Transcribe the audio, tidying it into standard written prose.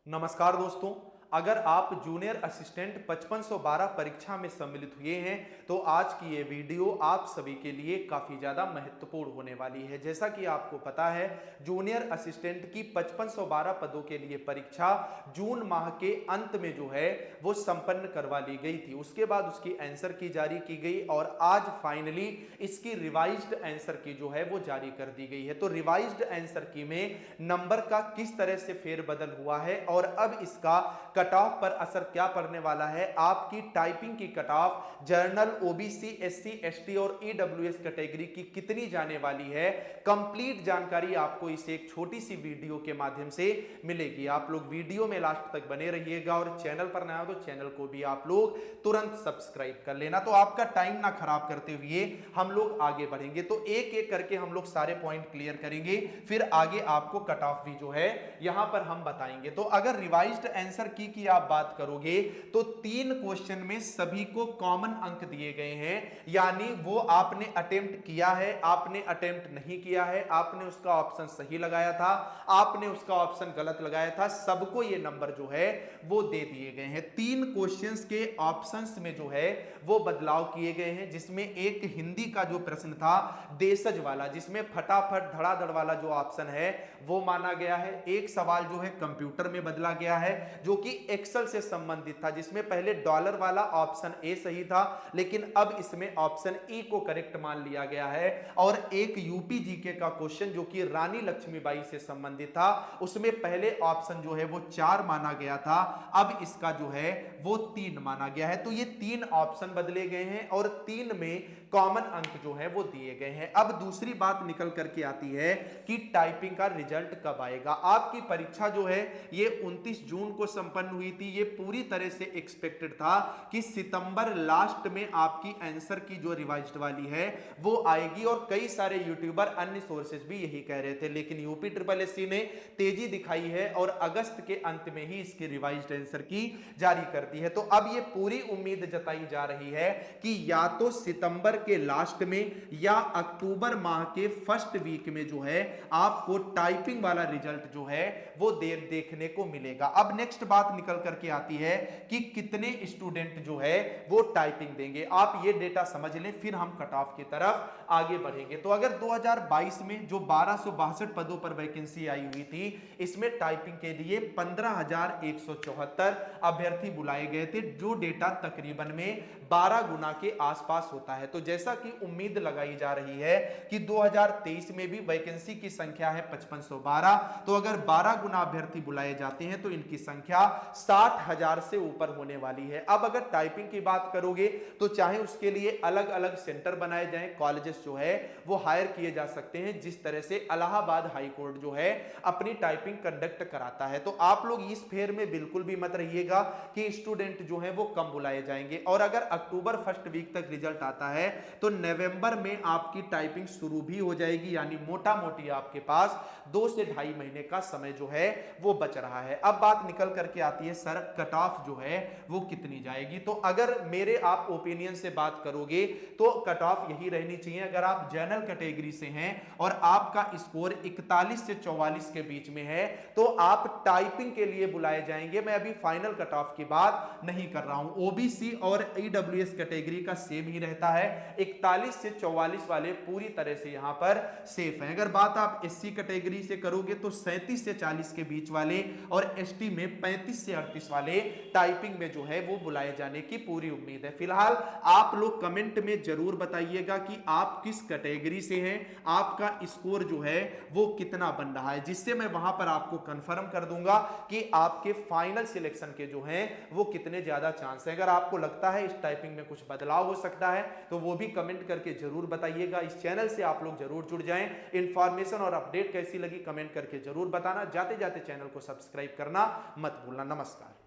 नमस्कार दोस्तों। अगर आप जूनियर असिस्टेंट 5512 परीक्षा में सम्मिलित हुए हैं तो आज की ये वीडियो आप सभी के लिए काफी ज्यादा महत्वपूर्ण होने वाली है। जैसा कि आपको पता है, जूनियर असिस्टेंट की 5512 पदों के लिए परीक्षा जून माह के अंत में जो है वो संपन्न करवा ली गई थी। उसके बाद उसकी आंसर की जारी की गई और आज फाइनली इसकी रिवाइज्ड आंसर की जो है वो जारी कर दी गई है। तो रिवाइज्ड आंसर की में नंबर का किस तरह से फेरबदल हुआ है और अब इसका कट ऑफ पर असर क्या पड़ने वाला है, आपकी टाइपिंग की cut off general, OBC, SC, ST और ईडब्ल्यूएस कैटेगरी की कितनी जाने वाली है, कंप्लीट जानकारी आपको इस एक छोटी सी वीडियो के माध्यम से मिलेगी। आप लोग वीडियो में लास्ट तक बने रहिएगा और चैनल पर नया हो तो चैनल को भी आप लोग तुरंत सब्सक्राइब कर लेना। तो आपका टाइम ना खराब करते हुए हम लोग आगे बढ़ेंगे। तो एक एक करके हम लोग सारे पॉइंट क्लियर करेंगे, फिर आगे आपको कट ऑफ भी जो है यहां पर हम बताएंगे। तो अगर रिवाइज्ड आंसर की आप बात करोगे तो 3 क्वेश्चन में सभी को कॉमन अंक दिए गए हैं, यानी वो आपने अटेम्प्ट किया है, आपने अटेम्प्ट नहीं किया है, आपने उसका ऑप्शन सही लगाया था, आपने उसका ऑप्शन गलत लगाया था, सबको ये नंबर जो है वो दे दिए गए हैं। 3 क्वेश्चंस के ऑप्शंस में जो है वो बदलाव किए गए हैं, जिसमें एक हिंदी का जो प्रश्न था देशज वाला, जिसमें फटाफट धड़ाधड़ वाला जो ऑप्शन है वो माना गया है। एक सवाल जो है कंप्यूटर में बदला गया है जो कि एक्सेल से संबंधित था, जिसमें पहले डॉलर वाला ऑप्शन ए सही था लेकिन अब इसमें ऑप्शन ई को करेक्ट मान लिया गया है। और एक यूपी जीके का क्वेश्चन जो कि रानी लक्ष्मीबाई से संबंधित था, उसमें पहले ऑप्शन जो है वो 4 माना गया था, अब इसका जो है वो 3 माना गया है। तो ये 3 ऑप्शन बदले गए हैं और 3 में कॉमन अंक जो है वो दिए गए हैं। अब दूसरी बात निकल करके आती है कि टाइपिंग का रिजल्ट कब आएगा। आपकी परीक्षा जो है ये 29 जून को संपन्न हुई थी। ये पूरी तरह से एक्सपेक्टेड था कि सितंबर लास्ट में आपकी आंसर की जो रिवाइज्ड वाली है वो आएगी और कई सारे यूट्यूबर, अन्य सोर्सेज भी यही कह रहे थे, लेकिन यूपी ट्रिपल एससी ने तेजी दिखाई है और अगस्त के अंत में ही इसकी रिवाइज्ड आंसर की जारी कर दी है। तो अब ये पूरी उम्मीद जताई जा रही है कि या तो सितंबर के लास्ट में या अक्टूबर माह के फर्स्ट वीक में जो है आपको टाइपिंग वाला रिजल्ट जो है वो देखने को मिलेगा। अब नेक्स्ट बात निकल करके आती है कि कितने स्टूडेंट जो है वो टाइपिंग देंगे। आप ये डेटा समझ लें, फिर हम कट ऑफ की तरफ आगे बढ़ेंगे। तो अगर 2022 में जो 1262 पदों पर वैकेंसी आई हुई थी, इसमें टाइपिंग के लिए 15,174 अभ्यर्थी बुलाए गए थे, जो डेटा तकरीबन में 12 गुना के आसपास होता है। तो जैसा कि उम्मीद लगाई जा रही है कि 2023 में भी वैकेंसी की संख्या है 5512, तो अगर 12 गुना अभ्यर्थी बुलाए जाते हैं तो इनकी संख्या 60,000 से ऊपर होने वाली है। अब अगर टाइपिंग की बात करोगे तो चाहे उसके लिए अलग अलग सेंटर बनाए जाएं, कॉलेजेस जो है वो हायर किए जा सकते हैं, जिस तरह से इलाहाबाद हाई कोर्ट जो है अपनी टाइपिंग कंडक्ट कराता है। तो आप लोग इस फेयर में बिल्कुल भी मत रहिएगा कि स्टूडेंट जो है वो कम बुलाए जाएंगे। और अगर अक्टूबर फर्स्ट वीक तक रिजल्ट आता है तो नवंबर में आपकी टाइपिंग शुरू भी हो जाएगी, यानी मोटा मोटी आपके पास 2 से 2.5 महीने का समय जो है वो बच रहा है। अब बात निकल करके आती है सर कट ऑफ जो है वो कितनी जाएगी। तो अगर मेरे आप ओपिनियन से बात करोगे तो कट ऑफ यही रहनी चाहिए। अगर आप जनरल कैटेगरी से हैं और आपका स्कोर 41 से 44 के बीच में है तो आप टाइपिंग के लिए बुलाए जाएंगे। मैं अभी फाइनल कट ऑफ की बात नहीं कर रहा हूं। ओबीसी और ईडब्ल्यूएस कैटेगरी का सेम ही रहता है, 41 से 44 वाले पूरी तरह से यहां पर सेफ है। अगर बात आप एससी कैटेगरी से करोगे तो 37 से 40 के बीच वाले और एसटी में 35 से 38 वाले टाइपिंग में जो है वो बुलाए जाने की पूरी उम्मीद है। फिलहाल आप लोग कमेंट में जरूर बताइएगा कि आप किस कैटेगरी से हैं, आपका स्कोर जो है वो कितना बन रहा है, जिससे मैं वहां पर आपको कंफर्म कर दूंगा कि आपके फाइनल सिलेक्शन के जो हैं वो कितने ज्यादा चांस है। अगर आपको लगता है इस टाइपिंग में कुछ बदलाव हो सकता है तो वो भी कमेंट करके जरूर बताइएगा। इस चैनल से आप लोग जरूर जुड़ जाएं। इंफॉर्मेशन और अपडेट कैसी लगी कमेंट करके जरूर बताना। जाते जाते चैनल को सब्सक्राइब करना मत भूलना। नमस्कार।